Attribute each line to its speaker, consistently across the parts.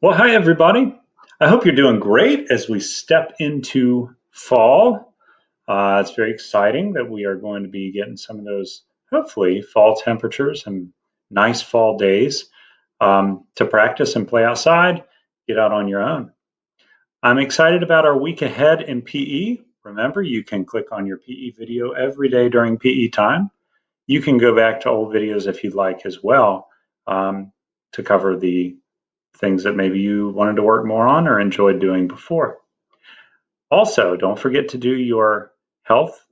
Speaker 1: Well, hi, everybody. I hope you're doing great as we step into fall. It's very exciting that we are going to be getting some of those, hopefully, fall temperatures and nice fall days to practice and play outside, get out on your own. I'm excited about our week ahead in PE. Remember, you can click on your PE video every day during PE time. You can go back to old videos if you'd like as well to cover the things that maybe you wanted to work more on or enjoyed doing before. Also, don't forget to do your health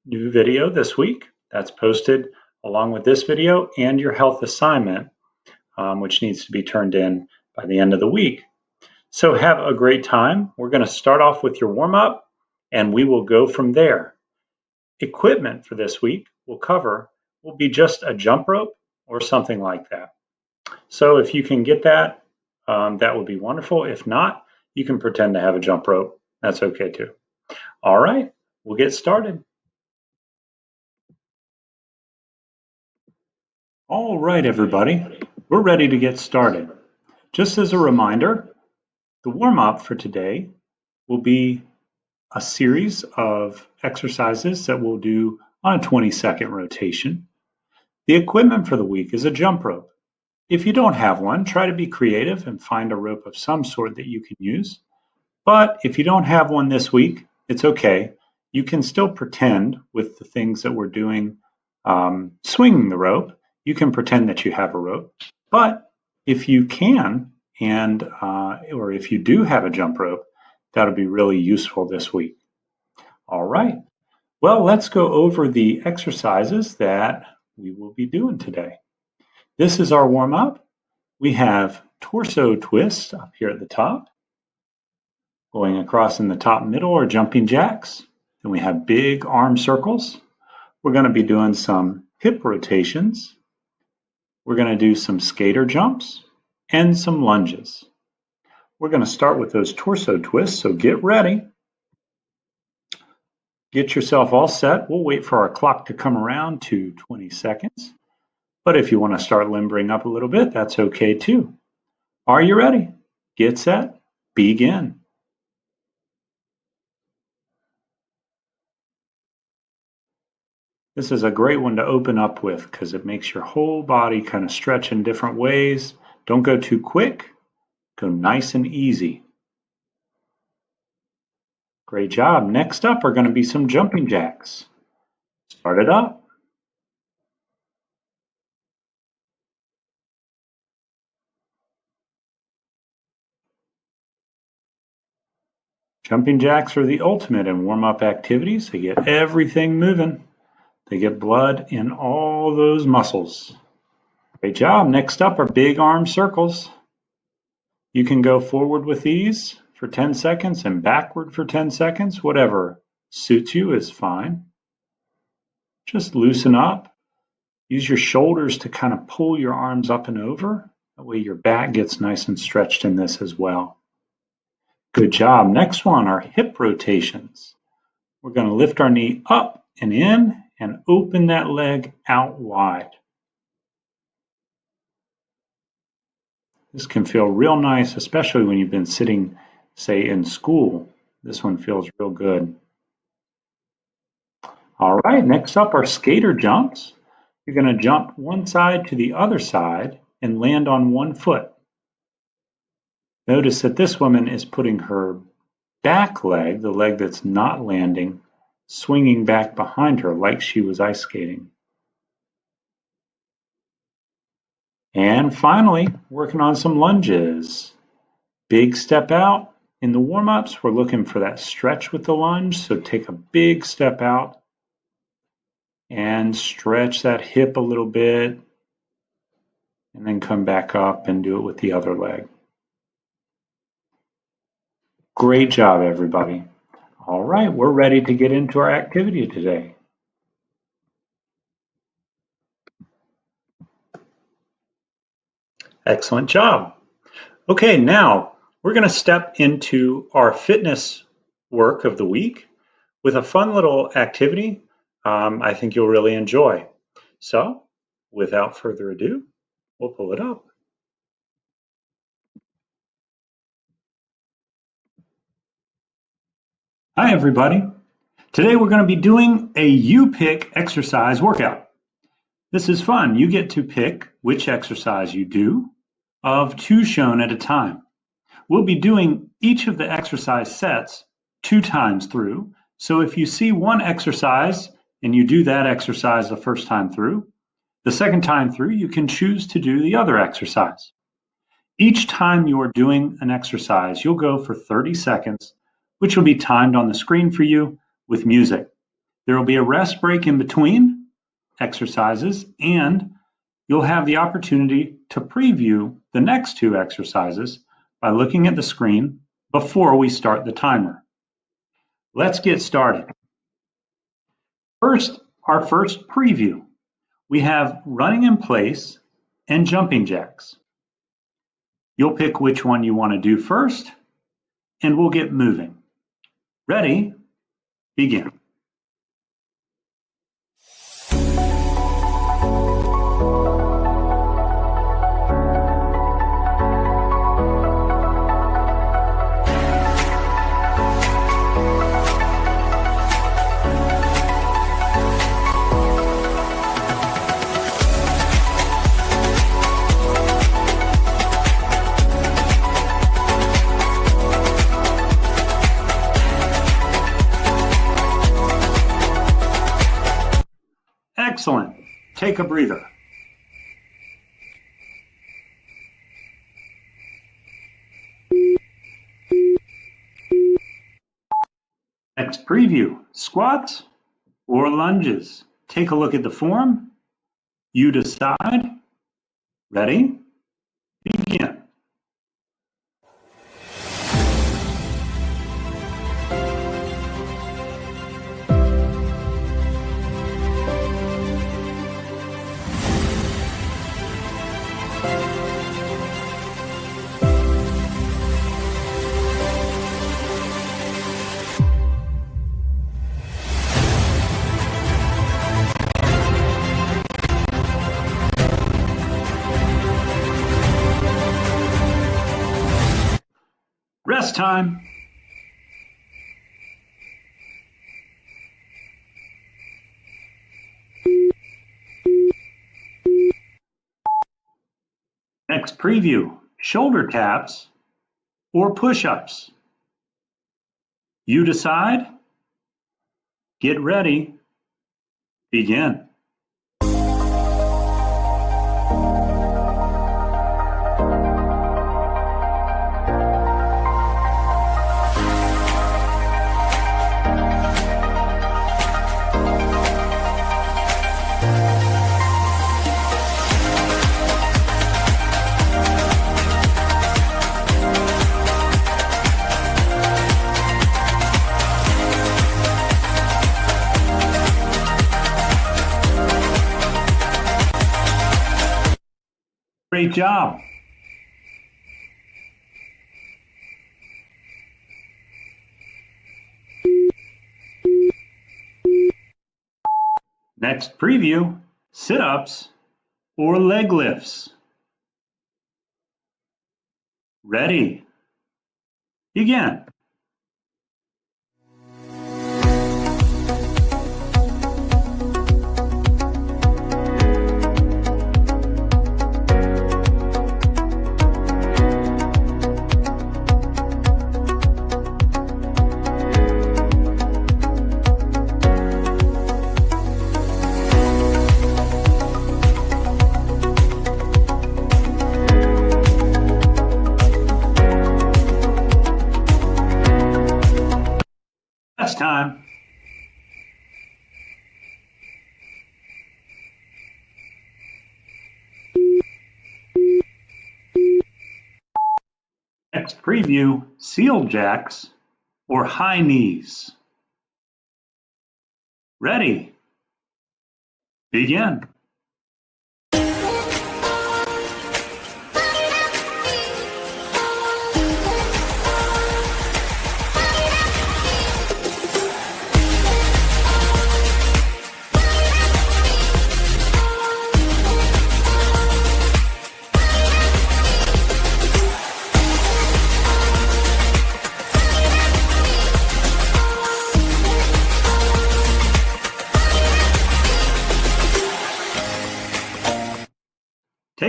Speaker 1: new video this week. That's posted along with this video and your health assignment, which needs to be turned in by the end of the week. So have a great time. We're going to start off with your warm up and we will go from there. Equipment for this week will be just a jump rope or something like that. So if you can get that, that would be wonderful. If not, you can pretend to have a jump rope. That's okay too. All right, we'll get started. All right, everybody, we're ready to get started. Just as a reminder, the warm-up for today will be a series of exercises that we'll do on a 20-second rotation. The equipment for the week is a jump rope. If you don't have one, try to be creative and find a rope of some sort that you can use. But if you don't have one this week, it's okay. You can still pretend with the things that we're doing, swinging the rope, you can pretend that you have a rope. But if you can, or if you do have a jump rope, that'll be really useful this week. All right. Well, let's go over the exercises that we will be doing today. This is our warm up. We have torso twists up here at the top, going across in the top middle or jumping jacks. Then we have big arm circles. We're going to be doing some hip rotations. We're going to do some skater jumps and some lunges. We're going to start with those torso twists, so get ready. Get yourself all set. We'll wait for our clock to come around to 20 seconds. But if you want to start limbering up a little bit, that's okay too. Are you ready? Get set. Begin. This is a great one to open up with because it makes your whole body kind of stretch in different ways. Don't go too quick. Go nice and easy. Great job. Next up are going to be some jumping jacks. Start it up. Jumping jacks are the ultimate in warm-up activities. They get everything moving. They get blood in all those muscles. Great job. Next up are big arm circles. You can go forward with these for 10 seconds and backward for 10 seconds. Whatever suits you is fine. Just loosen up. Use your shoulders to kind of pull your arms up and over. That way your back gets nice and stretched in this as well. Good job. Next one are hip rotations. We're going to lift our knee up and in and open that leg out wide. This can feel real nice, especially when you've been sitting, say, in school. This one feels real good. All right, next up are skater jumps. You're going to jump one side to the other side and land on one foot. Notice that this woman is putting her back leg, the leg that's not landing, swinging back behind her like she was ice skating. And finally, working on some lunges. Big step out. In the warm-ups, we're looking for that stretch with the lunge, so take a big step out and stretch that hip a little bit, and then come back up and do it with the other leg. Great job, everybody. All right, we're ready to get into our activity today. Excellent job. Okay, now we're going to step into our fitness work of the week with a fun little activity I think you'll really enjoy. So, without further ado, we'll pull it up. Hi, everybody. Today we're going to be doing a You Pick exercise workout. This is fun. You get to pick which exercise you do of 2 shown at a time. We'll be doing each of the exercise sets 2 times through. So if you see one exercise and you do that exercise the first time through, the second time through you can choose to do the other exercise. Each time you are doing an exercise, you'll go for 30 seconds, which will be timed on the screen for you with music. There will be a rest break in between exercises, and you'll have the opportunity to preview the next 2 exercises by looking at the screen before we start the timer. Let's get started. First, our first preview. We have running in place and jumping jacks. You'll pick which one you want to do first, and we'll get moving. Ready? Begin. Excellent. Take a breather. Next preview, squats or lunges. Take a look at the form. You decide. Ready? Begin. Rest time. Next preview, shoulder taps or push-ups. You decide. Get ready. Begin. Great job. Next preview, sit-ups or leg lifts. Ready? Begin. Last time. Next preview, seal jacks or high knees. Ready? Begin.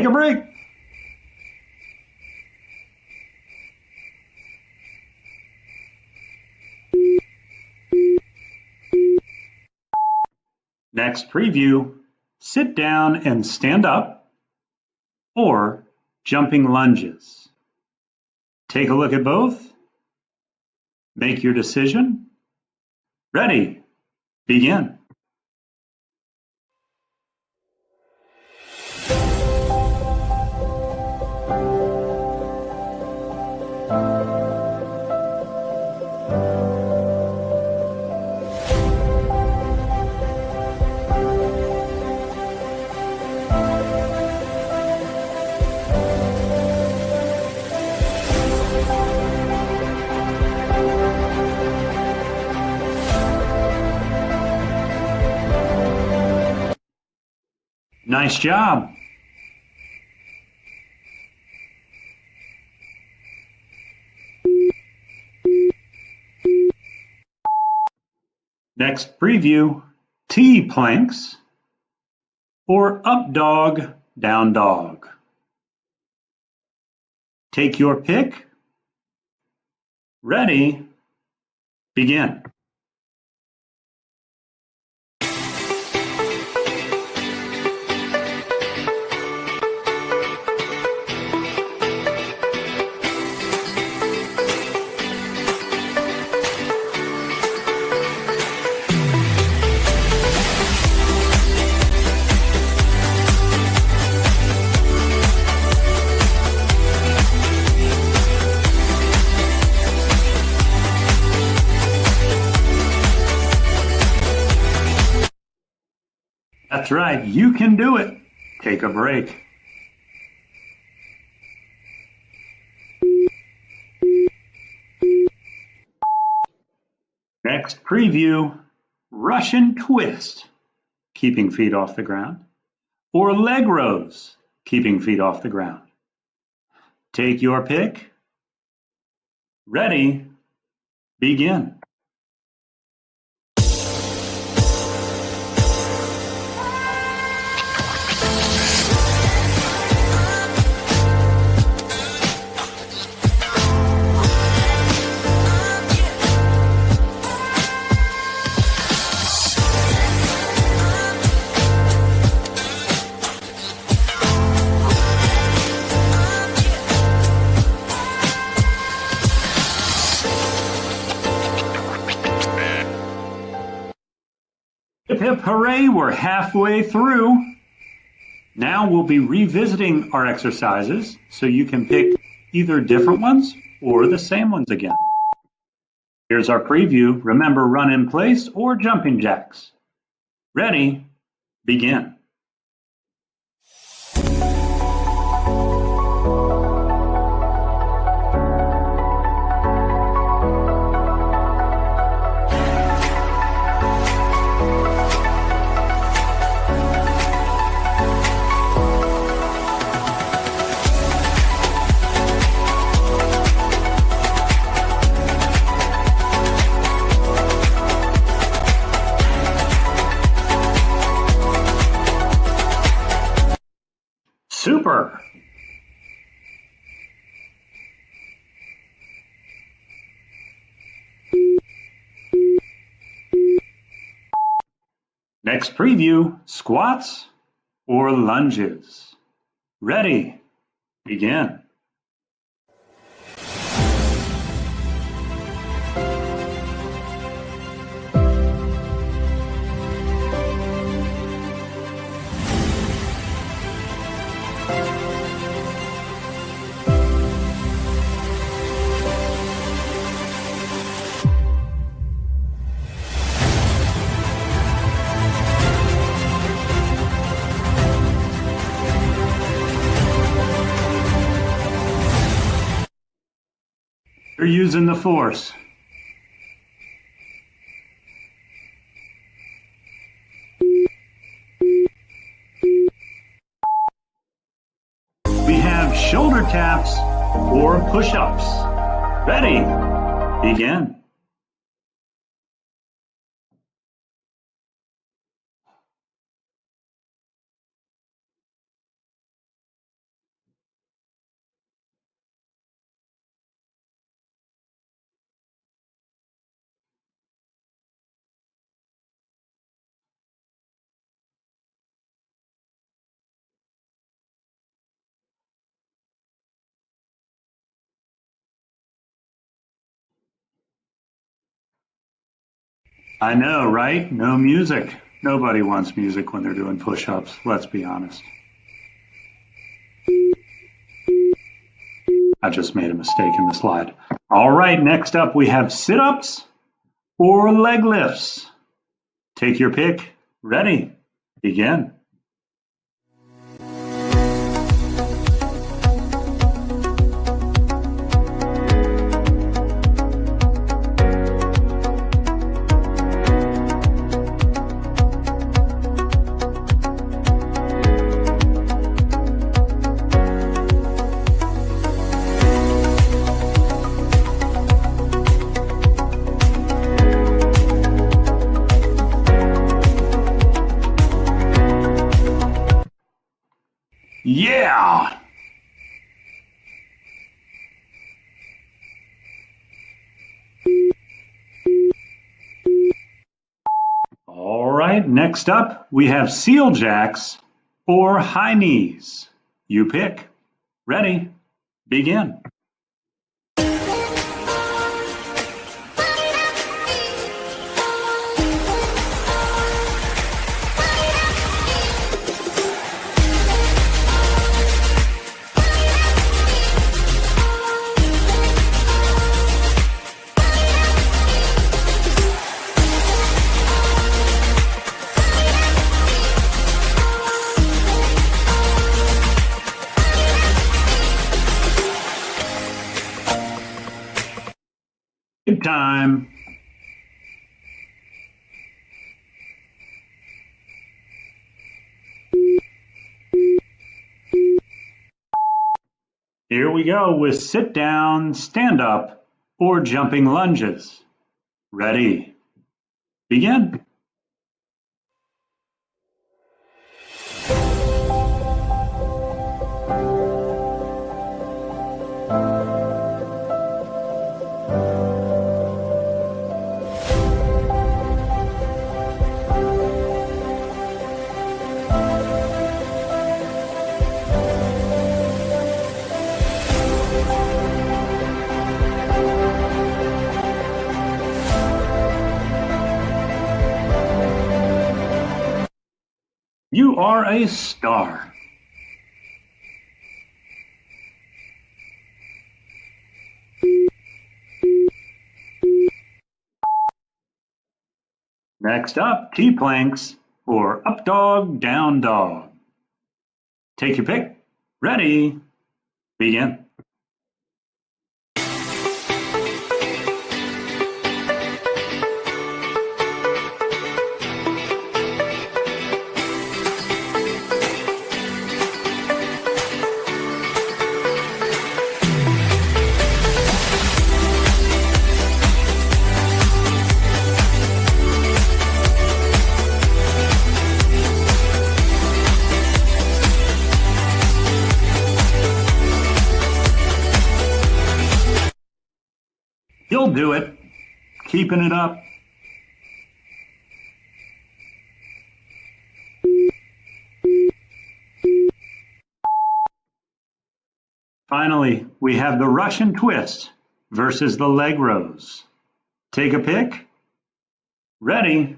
Speaker 1: Take a break. Next preview, sit down and stand up, or jumping lunges. Take a look at both. Make your decision. Ready, begin. Nice job. Next preview, T planks or up dog, down dog. Take your pick. Ready, begin. That's right, you can do it. Take a break. Next preview, Russian twist, keeping feet off the ground, or leg rows, keeping feet off the ground. Take your pick. Ready, begin. Hip hip hooray, we're halfway through. Now we'll be revisiting our exercises so you can pick either different ones or the same ones again. Here's our preview. Remember, run in place or jumping jacks. Ready, begin. Super. Next preview, squats or lunges. Ready, begin. You're using the force. We have shoulder taps or push-ups. Ready, begin. I know, right? No music. Nobody wants music when they're doing push-ups, let's be honest. I just made a mistake in the slide. All right, next up we have sit-ups or leg lifts. Take your pick. Ready? Begin. Yeah! All right, next up we have seal jacks or high knees. You pick. Ready? Begin. Good time. Here we go with sit down, stand up, or jumping lunges. Ready? Begin. You are a star. Next up, T-planks or up dog, down dog. Take your pick. Ready? Begin. You'll do it. Keeping it up. Finally, we have the Russian twist versus the leg rows. Take a pick. Ready?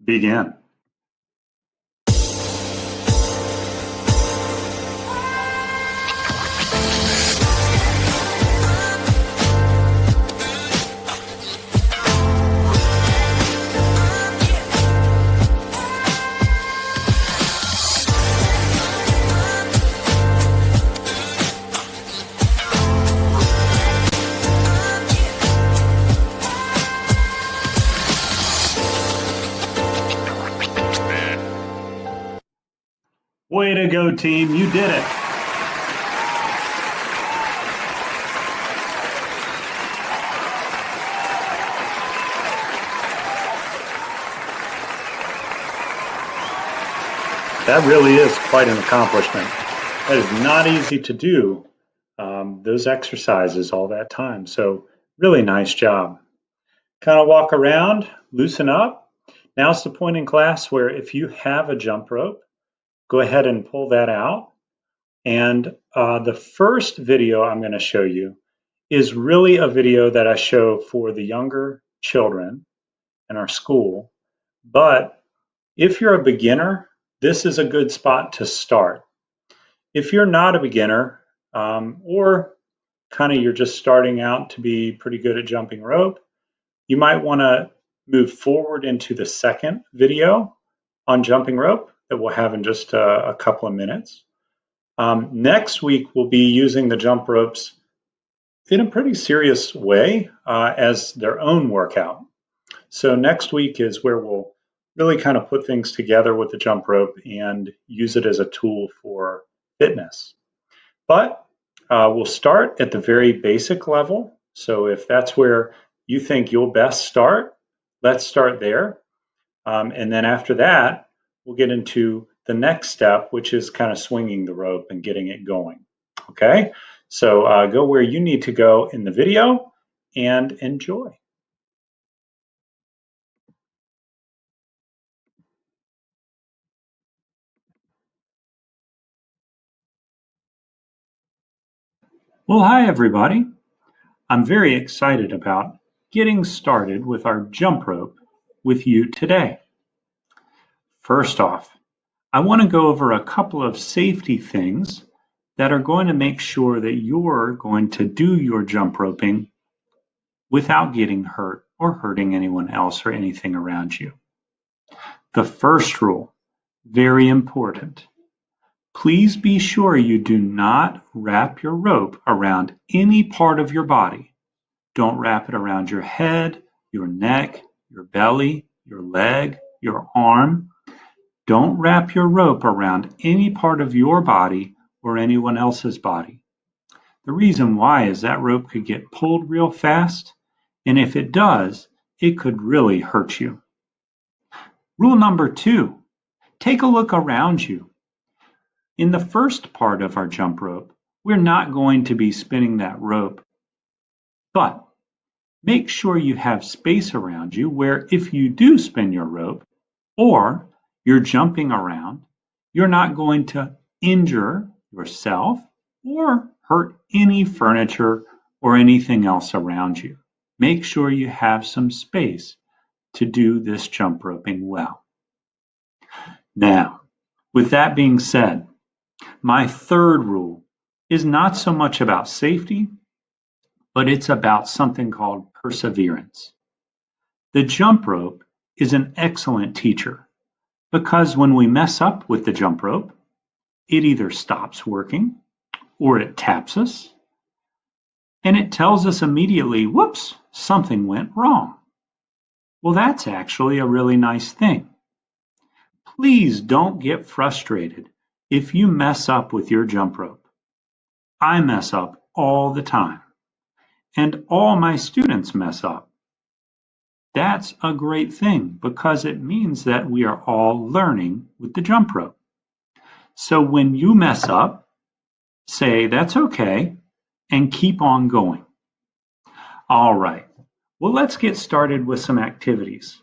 Speaker 1: Begin. Way to go, team. You did it. That really is quite an accomplishment. That is not easy to do, those exercises all that time. So really nice job. Kind of walk around, loosen up. Now's the point in class where if you have a jump rope, go ahead and pull that out. And the first video I'm going to show you is really a video that I show for the younger children. in our school. But if you're a beginner, this is a good spot to start. If you're not a beginner, or kind of you're just starting out to be pretty good at jumping rope, you might want to move forward into the second video on jumping rope that we'll have in just a couple of minutes. Next week, we'll be using the jump ropes in a pretty serious way as their own workout. So next week is where we'll really kind of put things together with the jump rope and use it as a tool for fitness. But we'll start at the very basic level. So if that's where you think you'll best start, let's start there. And then after that, we'll get into the next step, which is kind of swinging the rope and getting it going. Okay, so go where you need to go in the video and enjoy. Well, hi everybody. I'm very excited about getting started with our jump rope with you today. First off, I want to go over a couple of safety things that are going to make sure that you're going to do your jump roping without getting hurt or hurting anyone else or anything around you. The first rule, very important. Please be sure you do not wrap your rope around any part of your body. Don't wrap it around your head, your neck, your belly, your leg, your arm. Don't wrap your rope around any part of your body or anyone else's body. The reason why is that rope could get pulled real fast, and if it does, it could really hurt you. Rule number 2, take a look around you. In the first part of our jump rope, we're not going to be spinning that rope, but make sure you have space around you where if you do spin your rope or you're jumping around, you're not going to injure yourself or hurt any furniture or anything else around you. Make sure you have some space to do this jump roping well. Now, with that being said, my third rule is not so much about safety, but it's about something called perseverance. The jump rope is an excellent teacher because when we mess up with the jump rope, it either stops working or it taps us and it tells us immediately, whoops, something went wrong. Well, that's actually a really nice thing. Please don't get frustrated if you mess up with your jump rope. I mess up all the time, and all my students mess up. That's a great thing because it means that we are all learning with the jump rope. So when you mess up, say that's okay and keep on going. All right, well, let's get started with some activities.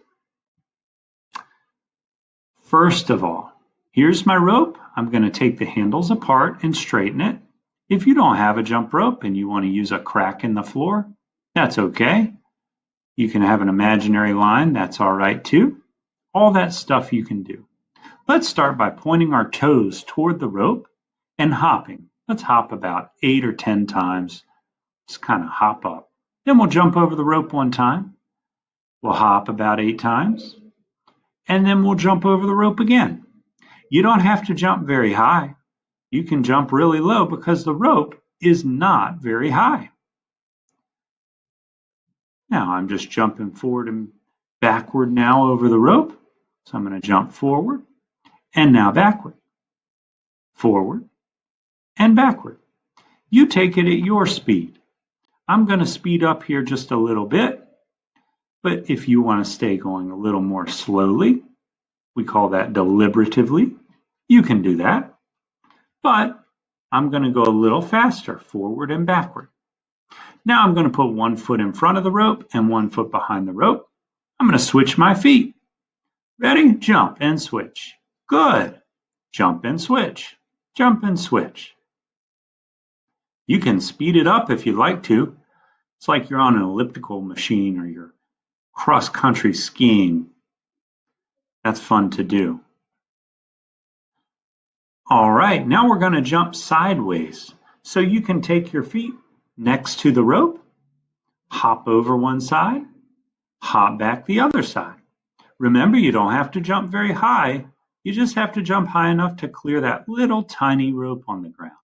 Speaker 1: First of all, here's my rope. I'm going to take the handles apart and straighten it. If you don't have a jump rope and you want to use a crack in the floor, that's okay. You can have an imaginary line, that's all right too. All that stuff you can do. Let's start by pointing our toes toward the rope and hopping. Let's hop about 8 or 10 times. Just kind of hop up. Then we'll jump over the rope one time. We'll hop about 8 times. And then we'll jump over the rope again. You don't have to jump very high. You can jump really low because the rope is not very high. Now I'm just jumping forward and backward now over the rope. So I'm going to jump forward and now backward, forward and backward. You take it at your speed. I'm going to speed up here just a little bit, but if you want to stay going a little more slowly, we call that deliberatively, you can do that. But I'm going to go a little faster, forward and backward. Now I'm going to put one foot in front of the rope and one foot behind the rope. I'm going to switch my feet. Ready? Jump and switch. Good. Jump and switch. Jump and switch. You can speed it up if you'd like to. It's like you're on an elliptical machine or you're cross-country skiing. That's fun to do. All right, now we're going to jump sideways. So you can take your feet next to the rope, hop over one side, hop back the other side. Remember, you don't have to jump very high. You just have to jump high enough to clear that little tiny rope on the ground.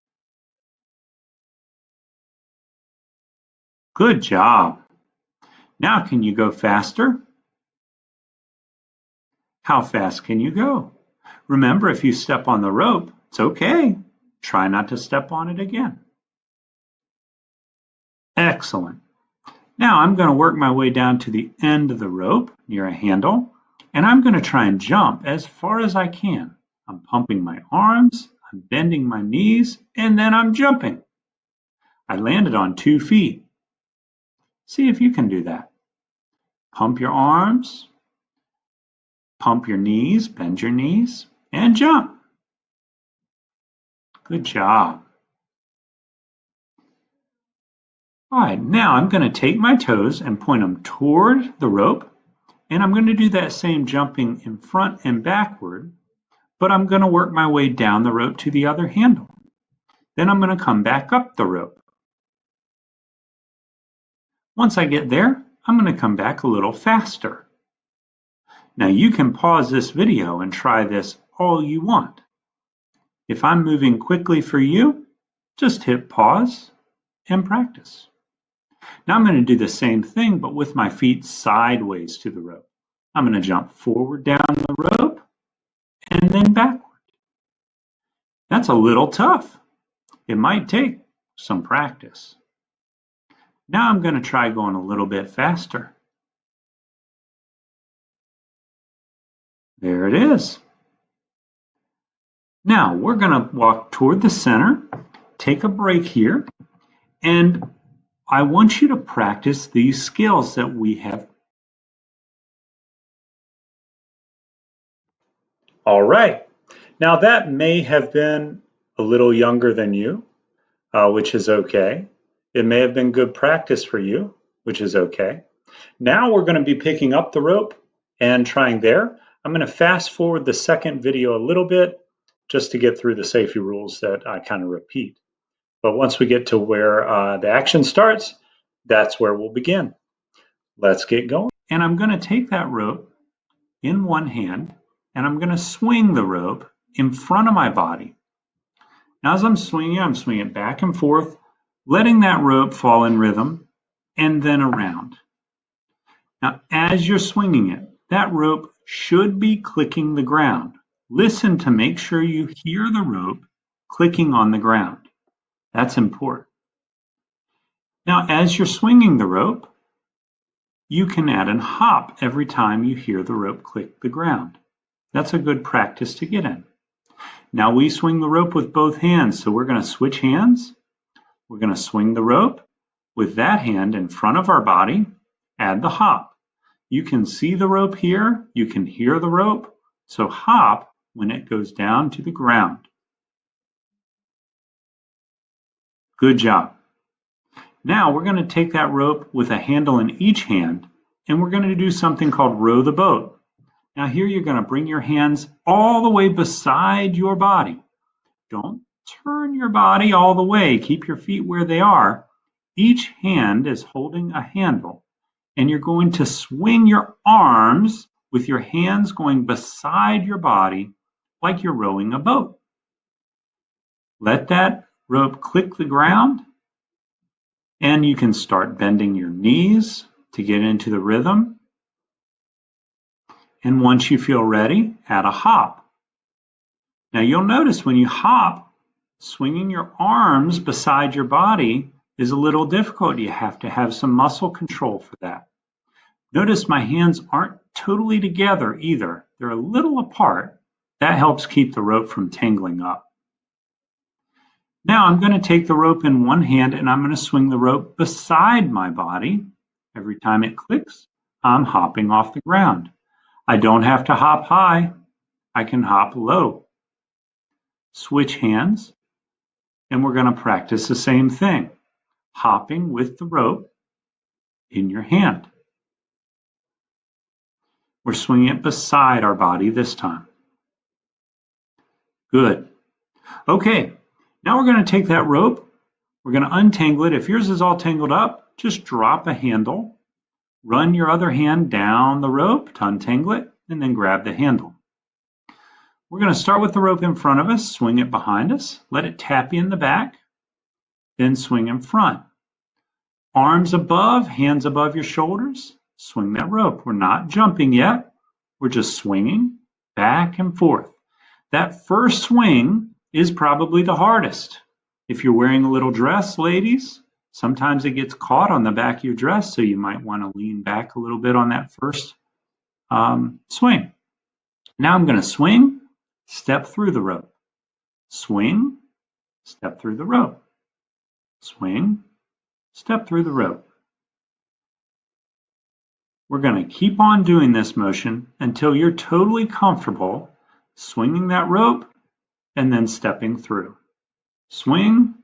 Speaker 1: Good job. Now can you go faster? How fast can you go? Remember, if you step on the rope, it's okay. Try not to step on it again. Excellent. Now I'm going to work my way down to the end of the rope near a handle, and I'm going to try and jump as far as I can. I'm pumping my arms, I'm bending my knees, and then I'm jumping. I landed on 2 feet. See if you can do that. Pump your arms, pump your knees, bend your knees, and jump. Good job. All right, now I'm going to take my toes and point them toward the rope, and I'm going to do that same jumping in front and backward, but I'm going to work my way down the rope to the other handle. Then I'm going to come back up the rope. Once I get there, I'm going to come back a little faster. Now you can pause this video and try this all you want. If I'm moving quickly for you, just hit pause and practice. Now I'm going to do the same thing, but with my feet sideways to the rope. I'm going to jump forward down the rope and then backward. That's a little tough. It might take some practice. Now I'm going to try going a little bit faster. There it is. Now we're going to walk toward the center, take a break here, and I want you to practice these skills that we have. All right. Now that may have been a little younger than you, which is okay. It may have been good practice for you, which is okay. Now we're going to be picking up the rope and trying there. I'm going to fast forward the second video a little bit just to get through the safety rules that I kind of repeat. But once we get to where the action starts, that's where we'll begin. Let's get going. And I'm going to take that rope in one hand, and I'm going to swing the rope in front of my body. Now as I'm swinging back and forth, letting that rope fall in rhythm, and then around. Now as you're swinging it, that rope should be clicking the ground. Listen to make sure you hear the rope clicking on the ground. That's important. Now as you're swinging the rope, you can add a hop every time you hear the rope click the ground. That's a good practice to get in. Now we swing the rope with both hands, so we're going to switch hands. We're going to swing the rope with that hand in front of our body, add the hop. You can see the rope here, you can hear the rope, so hop when it goes down to the ground. Good job. Now we're going to take that rope with a handle in each hand, and we're going to do something called row the boat. Now here you're going to bring your hands all the way beside your body. Don't turn your body all the way. Keep your feet where they are. Each hand is holding a handle, and you're going to swing your arms with your hands going beside your body like you're rowing a boat. Let that rope click the ground, and you can start bending your knees to get into the rhythm. And once you feel ready, add a hop. Now you'll notice when you hop, swinging your arms beside your body is a little difficult. You have to have some muscle control for that. Notice my hands aren't totally together either. They're a little apart. That helps keep the rope from tangling up. Now I'm going to take the rope in one hand and I'm going to swing the rope beside my body. Every time it clicks, I'm hopping off the ground. I don't have to hop high. I can hop low. Switch hands, and we're going to practice the same thing, hopping with the rope in your hand. We're swinging it beside our body this time. Good. Okay, now we're going to take that rope. We're going to untangle it. If yours is all tangled up, just drop a handle. Run your other hand down the rope to untangle it, and then grab the handle. We're going to start with the rope in front of us, swing it behind us, let it tap you in the back, then swing in front. Arms above, hands above your shoulders, swing that rope. We're not jumping yet. We're just swinging back and forth. That first swing is probably the hardest. If you're wearing a little dress, ladies, sometimes it gets caught on the back of your dress, so you might want to lean back a little bit on that first swing. Now I'm going to swing, step through the rope. Swing, step through the rope. Swing, step through the rope. We're going to keep on doing this motion until you're totally comfortable swinging that rope and then stepping through. Swing.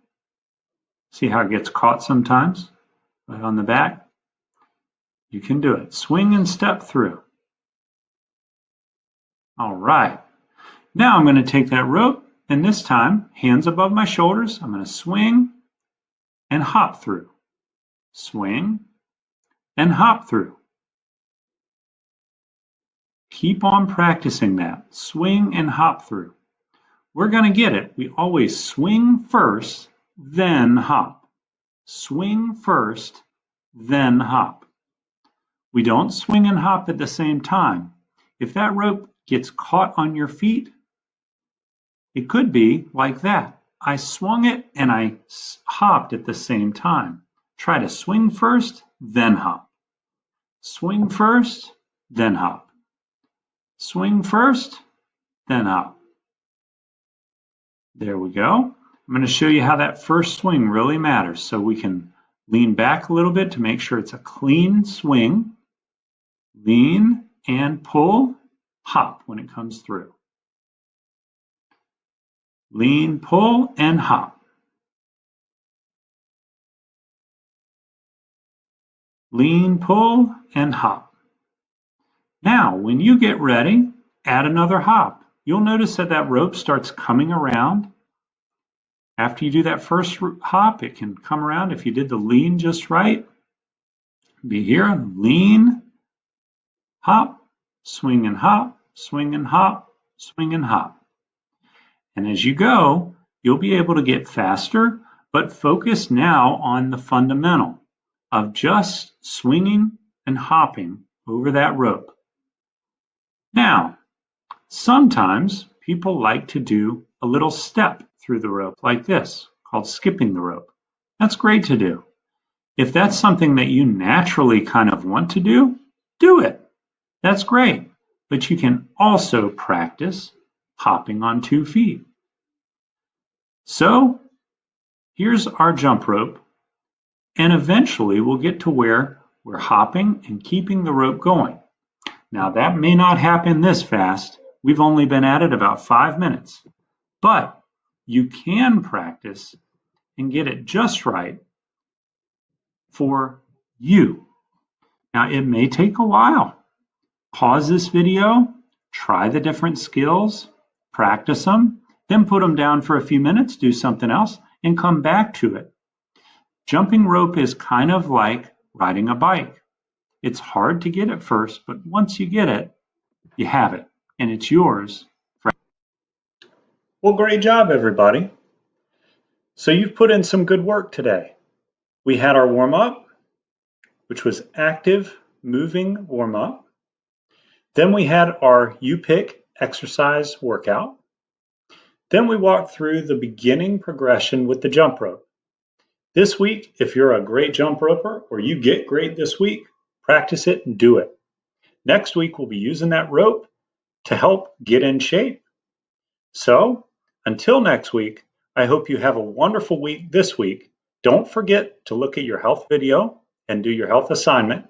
Speaker 1: See how it gets caught sometimes? Right on the back. You can do it. Swing and step through. All right. Now I'm going to take that rope, and this time, hands above my shoulders, I'm going to swing and hop through. Swing and hop through. Keep on practicing that. Swing and hop through. We're going to get it. We always swing first, then hop. Swing first, then hop. We don't swing and hop at the same time. If that rope gets caught on your feet, it could be like that. I swung it and I hopped at the same time. Try to swing first, then hop. Swing first, then hop. Swing first, then hop. There we go. I'm going to show you how that first swing really matters. So we can lean back a little bit to make sure it's a clean swing. Lean and pull, hop when it comes through. Lean, pull, and hop. Lean, pull, and hop. Now, when you get ready, add another hop. You'll notice that that rope starts coming around. After you do that first hop, it can come around. If you did the lean just right, be here, lean, hop, swing and hop, swing and hop, swing and hop. And as you go, you'll be able to get faster, but focus now on the fundamental of just swinging and hopping over that rope. Now, sometimes people like to do a little step through the rope like this, called skipping the rope. That's great to do. If that's something that you naturally kind of want to do it. That's great. But you can also practice hopping on 2 feet. So here's our jump rope, and eventually we'll get to where we're hopping and keeping the rope going. Now that may not happen this fast. We've only been at it about 5 minutes, but you can practice and get it just right for you. Now it may take a while. Pause this video, try the different skills, practice them, then put them down for a few minutes, do something else, and come back to it. Jumping rope is kind of like riding a bike. It's hard to get at first, but once you get it, you have it, and it's yours. Well, great job, everybody. So you've put in some good work today. We had our warm-up, which was active moving warm-up. Then we had our you-pick exercise workout. Then we walked through the beginning progression with the jump rope. This week, if you're a great jump roper or you get great this week, practice it and do it. Next week, we'll be using that rope to help get in shape. So until next week, I hope you have a wonderful week this week. Don't forget to look at your health video and do your health assignment,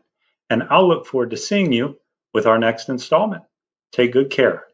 Speaker 1: and I'll look forward to seeing you with our next installment. Take good care.